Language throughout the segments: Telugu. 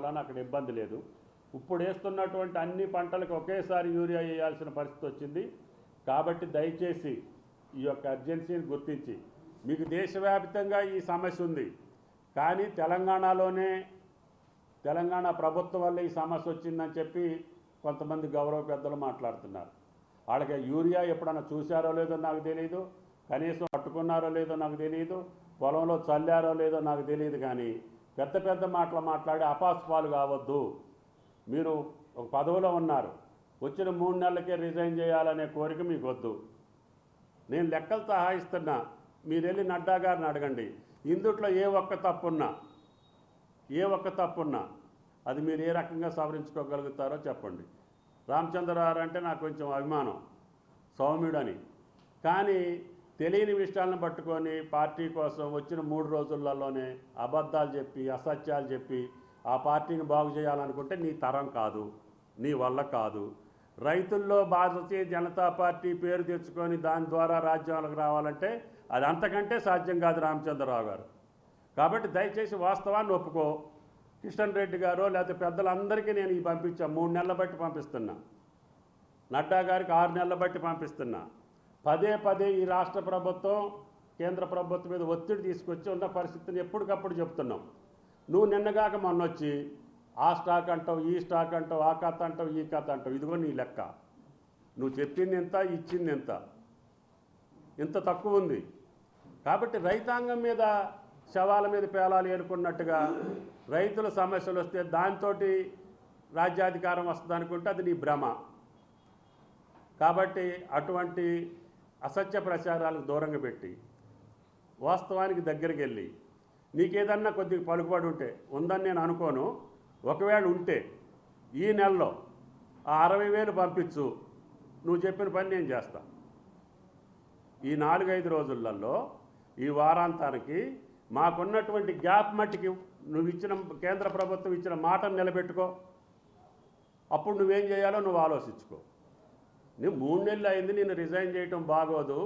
వలన అక్కడ ఇబ్బంది లేదు. ఇప్పుడు వేస్తున్నటువంటి అన్ని పంటలకు ఒకేసారి యూరియా వేయాల్సిన పరిస్థితి వచ్చింది. కాబట్టి దయచేసి ఈ యొక్క అర్జెన్సీని గుర్తించి, మీకు దేశవ్యాప్తంగా ఈ సమస్య ఉంది, కానీ తెలంగాణ ప్రభుత్వం వల్ల ఈ సమస్య వచ్చిందని చెప్పి కొంతమంది గౌరవ పెద్దలు మాట్లాడుతున్నారు. వాళ్ళకి యూరియా ఎప్పుడన్నా చూశారో లేదో నాకు తెలియదు, కనీసం పట్టుకున్నారో లేదో నాకు తెలియదు, పొలంలో చల్లారో లేదో నాకు తెలియదు. కానీ పెద్ద పెద్ద మాటలు మాట్లాడి అపాస్పాలు కావద్దు. మీరు ఒక పదవిలో ఉన్నారు, వచ్చిన 3 నెలలకే రిజైన్ చేయాలనే కోరిక మీకు వద్దు. నేను లెక్కలు సహాయిస్తున్నా, మీరు వెళ్ళి నడ్డా గారిని అడగండి. ఇందుట్లో ఏ ఒక్క తప్పున్నా అది మీరు ఏ రకంగా సవరించుకోగలుగుతారో చెప్పండి. రామచంద్రరావు అంటే నాకు కొంచెం అభిమానం, సౌమ్యుడని. కానీ తెలియని విషయాలను పట్టుకొని పార్టీ కోసం వచ్చిన 3 రోజులలోనే అబద్ధాలు చెప్పి, అసత్యాలు చెప్పి ఆ పార్టీని బాగు చేయాలనుకుంటే నీ తరం కాదు, నీ వల్ల కాదు. రైతుల్లో భారతీయ జనతా పార్టీ పేరు తెచ్చుకొని దాని ద్వారా రాజ్యాంగాలకు రావాలంటే అది అంతకంటే సాధ్యం కాదు రామచంద్రరావు గారు. కాబట్టి దయచేసి వాస్తవాన్ని ఒప్పుకో. కిషన్ రెడ్డి గారు లేకపోతే పెద్దలందరికీ నేను ఈ పంపించా, 3 నెలల బట్టి పంపిస్తున్నా, నడ్డా గారికి 6 నెలల బట్టి పంపిస్తున్నా. పదే ఈ రాష్ట్ర ప్రభుత్వం కేంద్ర ప్రభుత్వం మీద ఒత్తిడి తీసుకొచ్చి ఉన్న పరిస్థితిని ఎప్పటికప్పుడు చెప్తున్నాం. నువ్వు నిన్నగాక మొన్నొచ్చి ఆ స్టాక్ అంటావు, ఈ స్టాక్ అంటావు, ఆ కథ అంటావు, ఈ కథ అంటావు. ఇదిగో నీ లెక్క. నువ్వు చెప్పింది ఎంత, ఇచ్చింది ఎంత, ఇంత తక్కువ ఉంది. కాబట్టి రైతాంగం మీద శవాల మీద పేలాలు ఏరుకున్నట్టుగా రైతుల సమస్యలు వస్తే దాంతో రాజ్యాధికారం వస్తుంది అనుకుంటే అది నీ భ్రమ. కాబట్టి అటువంటి అసత్య ప్రచారాలకు దూరంగా పెట్టి వాస్తవానికి దగ్గరికి వెళ్ళి, నీకేదన్నా కొద్దిగా పలుకుబడి ఉందని నేను అనుకోను. ఒకవేళ ఉంటే ఈ నెలలో ఆ 60,000 పంపించు, నువ్వు చెప్పిన పని నేను చేస్తా. ఈ 4-5 రోజులలో ఈ వారాంతానికి మాకున్నటువంటి గ్యాప్ మట్టికి నువ్వు ఇచ్చిన కేంద్ర ప్రభుత్వం ఇచ్చిన మాటను నిలబెట్టుకో. అప్పుడు నువ్వేం చేయాలో నువ్వు ఆలోచించుకో. నువ్వు 3 నెలలు అయింది, నేను రిజైన్ చేయటం బాగోదు.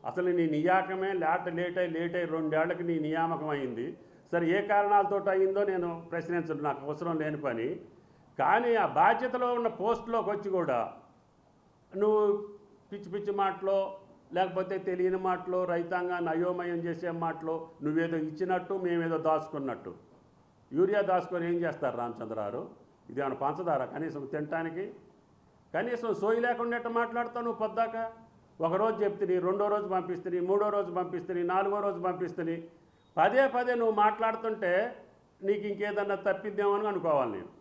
అసలు నీ నియామకమే లేట్ అయ్యి 2 ఏళ్లకి నీ నియామకం అయింది. సరే ఏ కారణాలతో అయిందో నేను ప్రశ్నించను, నాకు అవసరం లేని పని. కానీ ఆ బాధ్యతలో ఉన్న పోస్టులోకి వచ్చి కూడా నువ్వు పిచ్చి మాటలో లేకపోతే తెలియని మాటలో రైతాంగాన్ని అయోమయం చేసే మాటలో నువ్వేదో ఇచ్చినట్టు మేమేదో దాచుకున్నట్టు. యూరియా దాచుకొని ఏం చేస్తారు రామచంద్రరావు? ఇది ఏమైనా పంచదార కనీసం తినటానికి? కనీసం సోయి లేకుండా ఎట్ట మాట్లాడతావు నువ్వు పొద్దాక? ఒకరోజు చెప్తుంది, 2వ రోజు పంపిస్తుంది, 3వ రోజు పంపిస్తుంది, 4వ రోజు పంపిస్తుంది. పదే నువ్వు మాట్లాడుతుంటే నీకు ఇంకేదన్నా తప్పిద్దామని అనుకోవాలి నేను.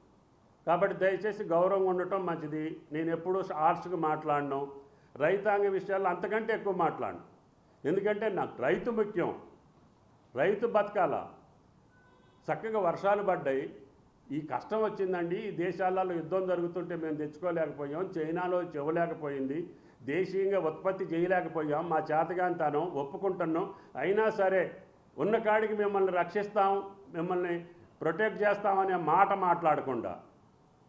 కాబట్టి దయచేసి గౌరవంగా ఉండటం మంచిది. నేను ఎప్పుడూ హార్ష్గా మాట్లాడను, రైతాంగ విషయాల్లో అంతకంటే ఎక్కువ మాట్లాడను. ఎందుకంటే నాకు రైతు ముఖ్యం, రైతు బతకాల. చక్కగా వర్షాలు పడ్డాయి, ఈ కష్టం వచ్చిందండి. ఈ దేశాలలో యుద్ధం జరుగుతుంటే మేము తెచ్చుకోలేకపోయాం, చైనాలో ఇవ్వలేకపోయింది, దేశీయంగా ఉత్పత్తి చేయలేకపోయాం, మా చేతగాంతనం ఒప్పుకుంటున్నాం. అయినా సరే ఉన్న కాడికి మిమ్మల్ని రక్షిస్తాం, మిమ్మల్ని ప్రొటెక్ట్ చేస్తామనే మాట మాట్లాడకుండా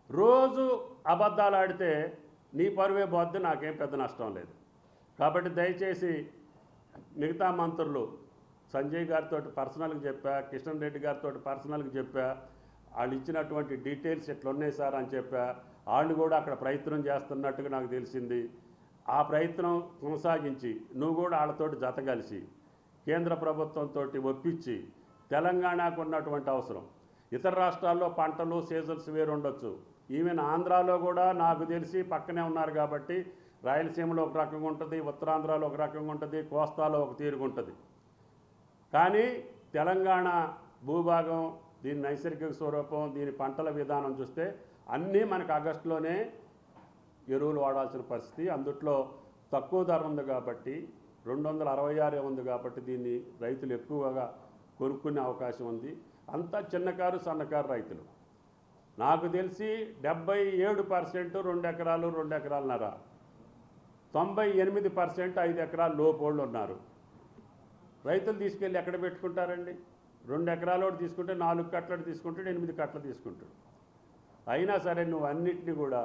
రోజు అబద్ధాలు ఆడితే నీ పరువే పోద్ది, నాకేం పెద్ద నష్టం లేదు. కాబట్టి దయచేసి మిగతా మంత్రులు సంజయ్ గారితో పర్సనల్గా చెప్పా, కిషన్ రెడ్డి గారితో పర్సనల్గా చెప్పా, వాళ్ళు ఇచ్చినటువంటి డీటెయిల్స్ ఎట్లున్నాయి సార్ అని చెప్పా. వాళ్ళు కూడా అక్కడ ప్రయత్నం చేస్తున్నట్టుగా నాకు తెలిసింది. ఆ ప్రయత్నం కొనసాగించి నువ్వు కూడా వాళ్ళతోటి జత కలిసి కేంద్ర ప్రభుత్వంతో ఒప్పించి, తెలంగాణకు ఉన్నటువంటి అవసరం, ఇతర రాష్ట్రాల్లో పంటలు సీజన్స్ వేరు ఉండొచ్చు, ఈవెన్ ఆంధ్రాలో కూడా నాకు తెలిసి పక్కనే ఉన్నారు కాబట్టి రాయలసీమలో ఒక రకంగా ఉంటుంది, ఉత్తరాంధ్రలో ఒక రకంగా ఉంటుంది, కోస్తాలో ఒక తీరుగా ఉంటుంది. కానీ తెలంగాణ భూభాగం, దీని నైసర్గిక స్వరూపం, దీని పంటల విధానం చూస్తే అన్నీ మనకు ఆగస్టులోనే ఎరువులు వాడాల్సిన పరిస్థితి. అందుట్లో తక్కువ ధర ఉంది కాబట్టి 266 ఉంది కాబట్టి దీన్ని రైతులు ఎక్కువగా కొనుక్కునే అవకాశం ఉంది. అంతా చిన్నకారు సన్నకారు రైతులు. నాకు తెలిసి 77% 2 ఎకరాలు 2 ఎకరాలన్నర, 98% 5 ఎకరాలు లోపోళ్ళు ఉన్నారు. రైతులు తీసుకెళ్ళి ఎక్కడ పెట్టుకుంటారండి? 2 ఎకరాలోడు తీసుకుంటే 4 కట్టలు తీసుకుంటాడు, 8 కట్టలు తీసుకుంటాడు. అయినా సరే నువ్వు అన్నిటినీ కూడా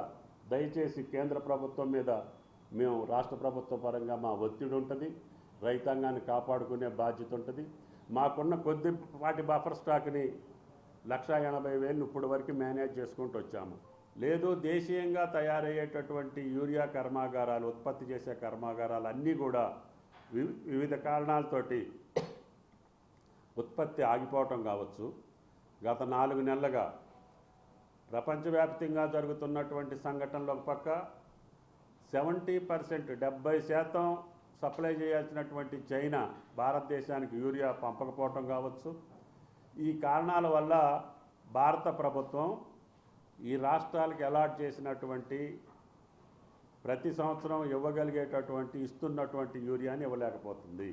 దయచేసి కేంద్ర ప్రభుత్వం మీద మేము రాష్ట్ర ప్రభుత్వ పరంగా మా ఒత్తిడి ఉంటుంది, రైతాంగాన్ని కాపాడుకునే బాధ్యత ఉంటుంది. మాకున్న కొద్దిపాటి బఫర్ స్టాక్ని 1,80,000 ఇప్పటి వరకు మేనేజ్ చేసుకుంటూ వచ్చాము. లేదు దేశీయంగా తయారయ్యేటటువంటి యూరియా కర్మాగారాలు, ఉత్పత్తి చేసే కర్మాగారాలు అన్నీ కూడా వివిధ కారణాలతోటి ఉత్పత్తి ఆగిపోవటం కావచ్చు. గత 4 నెలలుగా ప్రపంచవ్యాప్తంగా జరుగుతున్నటువంటి సంఘటనలు ఒక పక్క, 70% 70% సప్లై చేయాల్సినటువంటి చైనా భారతదేశానికి యూరియా పంపకపోవటం కావచ్చు. ఈ కారణాల వల్ల భారత ప్రభుత్వం ఈ రాష్ట్రాలకు అలాట్ చేసినటువంటి ప్రతి సంవత్సరం ఇస్తున్నటువంటి యూరియాని ఇవ్వలేకపోతుంది.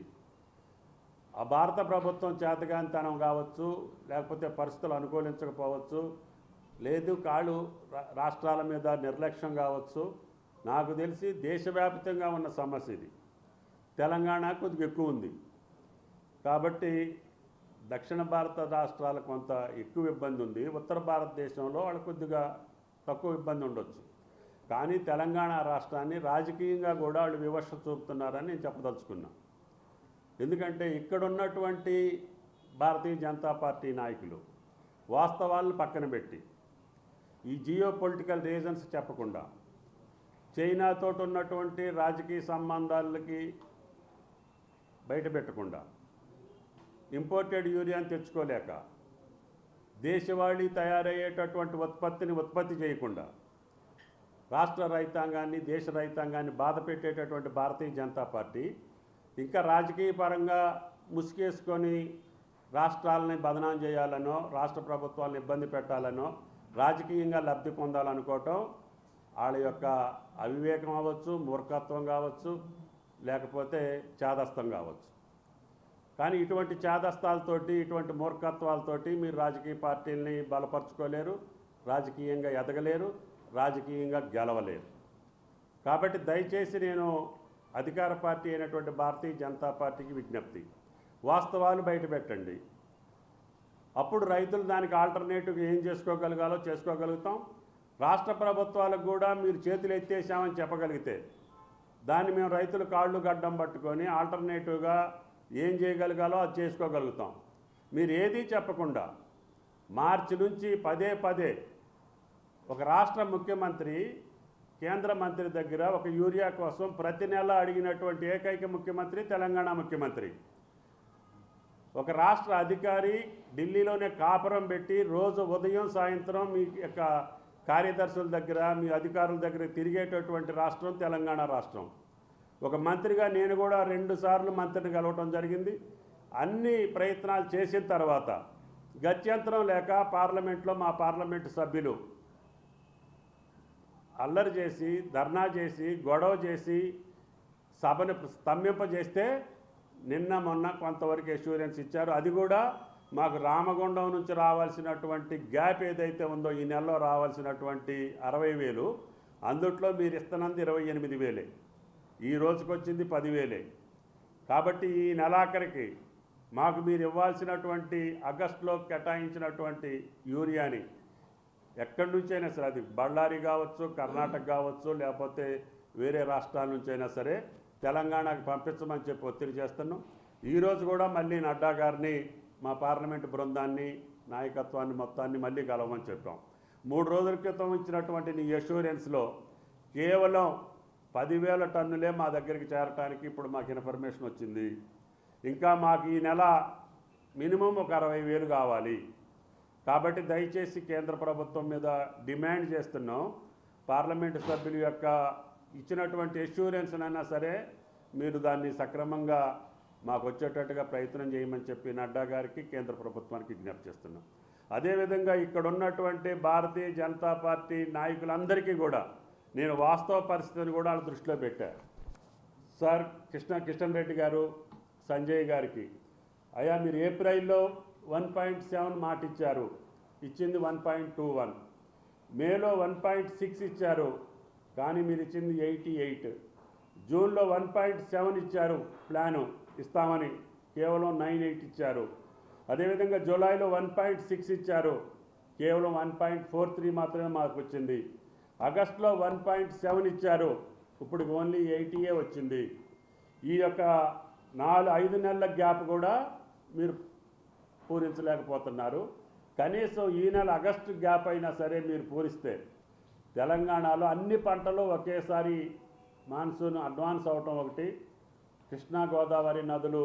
ఆ భారత ప్రభుత్వం చేతగానితనం కావచ్చు, లేకపోతే పరిస్థితులు అనుకూలించకపోవచ్చు, లేదు రాష్ట్రాల మీద నిర్లక్ష్యం కావచ్చు. నాకు తెలిసి దేశవ్యాప్తంగా ఉన్న సమస్య ఇది. తెలంగాణ కొద్దిగా ఎక్కువ ఉంది కాబట్టి దక్షిణ భారత రాష్ట్రాలకు కొంత ఎక్కువ ఇబ్బంది ఉంది. ఉత్తర భారతదేశంలో వాళ్ళకు కొద్దిగా తక్కువ ఇబ్బంది ఉండొచ్చు. కానీ తెలంగాణ రాష్ట్రాన్ని రాజకీయంగా కూడా వాళ్ళు వివక్ష చూపుతున్నారని నేను చెప్పదలుచుకున్నా. ఎందుకంటే ఇక్కడ ఉన్నటువంటి భారతీయ జనతా పార్టీ నాయకులు వాస్తవాలను పక్కన పెట్టి ఈ జియో పొలిటికల్ రీజన్స్ చెప్పకుండా చైనాతో ఉన్నటువంటి రాజకీయ సంబంధాలకి బయటపెట్టకుండా ఇంపోర్టెడ్ యూరియాని తెచ్చుకోలేక దేశవాళీ తయారయ్యేటటువంటి ఉత్పత్తి చేయకుండా రాష్ట్ర రైతాంగాన్ని, దేశ రైతాంగాన్ని బాధ పెట్టేటటువంటి భారతీయ జనతా పార్టీ ఇంకా రాజకీయ పరంగా ముసుగేసుకొని రాష్ట్రాలని బదనాం చేయాలనో, రాష్ట్ర ప్రభుత్వాలను ఇబ్బంది పెట్టాలనో, రాజకీయంగా లబ్ధి పొందాలనుకోవటం వాళ్ళ యొక్క అవివేకం అవ్వచ్చు, మూర్ఖత్వం కావచ్చు, లేకపోతే చాదస్తం కావచ్చు. కానీ ఇటువంటి చాదస్తాలతోటి, ఇటువంటి మూర్ఖత్వాలతోటి మీరు రాజకీయ పార్టీలని బలపరుచుకోలేరు, రాజకీయంగా ఎదగలేరు, రాజకీయంగా గెలవలేరు. కాబట్టి దయచేసి నేను అధికార పార్టీ అయినటువంటి భారతీయ జనతా పార్టీకి విజ్ఞప్తి, వాస్తవాలు బయటపెట్టండి. అప్పుడు రైతులు దానికి ఆల్టర్నేటివ్గా ఏం చేసుకోగలుగుతాం. రాష్ట్ర ప్రభుత్వాలకు కూడా మీరు చేతులు ఎత్తేసామని చెప్పగలిగితే దాన్ని మేము రైతులు కాళ్ళు గడ్డం పట్టుకొని ఆల్టర్నేటివ్గా ఏం చేయగలగాలో అది చేసుకోగలుగుతాం. మీరు ఏదీ చెప్పకుండా మార్చి నుంచి పదే ఒక రాష్ట్ర ముఖ్యమంత్రి కేంద్ర మంత్రి దగ్గర ఒక యూరియా కోసం ప్రతి నెల అడిగినటువంటి ఏకైక ముఖ్యమంత్రి తెలంగాణ ముఖ్యమంత్రి. ఒక రాష్ట్ర అధికారి ఢిల్లీలోనే కాపురం పెట్టి రోజు ఉదయం సాయంత్రం మీ యొక్క కార్యదర్శుల దగ్గర, మీ అధికారుల దగ్గర తిరిగేటటువంటి రాష్ట్రం తెలంగాణ రాష్ట్రం. ఒక మంత్రిగా నేను కూడా 2 సార్లు మంత్రిని కలవటం జరిగింది. అన్ని ప్రయత్నాలు చేసిన తర్వాత గత్యంతరం లేక పార్లమెంట్లో మా పార్లమెంటు సభ్యులు అల్లరి చేసి, ధర్నా చేసి, గొడవ చేసి సభను స్తంభింపజేస్తే నిన్న మొన్న కొంతవరకు అష్యూరెన్స్ ఇచ్చారు. అది కూడా మాకు రామగుండం నుంచి రావాల్సినటువంటి గ్యాప్ ఏదైతే ఉందో ఈ నెలలో రావాల్సినటువంటి 60,000 అందుట్లో మీరు ఇస్తున్నది 28,000, ఈ రోజుకి వచ్చింది 10,000. కాబట్టి ఈ నెలాఖరికి మాకు మీరు ఇవ్వాల్సినటువంటి ఆగస్టులో కేటాయించినటువంటి యూరియాని ఎక్కడి నుంచైనా సరే, అది బళ్ళారి కావచ్చు, కర్ణాటక కావచ్చు, లేకపోతే వేరే రాష్ట్రాల నుంచైనా సరే తెలంగాణకు పంపించమని చెప్పి ఒత్తిడి చేస్తున్నాం. ఈరోజు కూడా మళ్ళీ నడ్డా గారిని, మా పార్లమెంటు బృందాన్ని, నాయకత్వాన్ని మొత్తాన్ని మళ్ళీ కలవమని చెప్పాం. 3 రోజుల క్రితం ఇచ్చినటువంటి నీ అష్యూరెన్స్లో కేవలం 10,000 టన్నులే మా దగ్గరికి చేరటానికి ఇప్పుడు మాకు ఇన్ఫర్మేషన్ వచ్చింది. ఇంకా మాకు ఈ నెల మినిమం ఒక 60,000 కావాలి. కాబట్టి దయచేసి కేంద్ర ప్రభుత్వం మీద డిమాండ్ చేస్తున్నాం, పార్లమెంటు సభ్యుల యొక్క ఇచ్చినటువంటి అష్యూరెన్స్నైనా సరే మీరు దాన్ని సక్రమంగా మాకు వచ్చేటట్టుగా ప్రయత్నం చేయమని చెప్పి నడ్డా గారికి, కేంద్ర ప్రభుత్వానికి విజ్ఞప్తి చేస్తున్నాం. అదేవిధంగా ఇక్కడ ఉన్నటువంటి భారతీయ జనతా పార్టీ నాయకులందరికీ కూడా నేను వాస్తవ పరిస్థితిని కూడా వాళ్ళ దృష్టిలో పెట్టాను. సార్ కిషన్ రెడ్డి గారు, సంజయ్ గారికి, అయ్యా మీరు ఏప్రిల్లో 1.7 మాట ఇచ్చారు, ఇచ్చింది 1.21, మేలో 1.6 ఇచ్చారు కానీ మీరు ఇచ్చింది 88, జూన్లో 1.7 ఇచ్చారు ప్లాను ఇస్తామని, కేవలం 98 ఇచ్చారు. అదేవిధంగా జూలైలో 1.6 ఇచ్చారు, కేవలం 1.43 మాత్రమే మాకు వచ్చింది. ఆగస్టులో 1.7 ఇచ్చారు, ఇప్పుడు ఓన్లీ 80 వచ్చింది. ఈ యొక్క 5 నెలల గ్యాప్ కూడా మీరు పూరించలేకపోతున్నారు. కనీసం ఈ నెల ఆగస్టు గ్యాప్ అయినా సరే మీరు పూరిస్తే తెలంగాణలో అన్ని పంటలు ఒకేసారి మాన్సూన్ అడ్వాన్స్ అవటం ఒకటి, కృష్ణా గోదావరి నదులు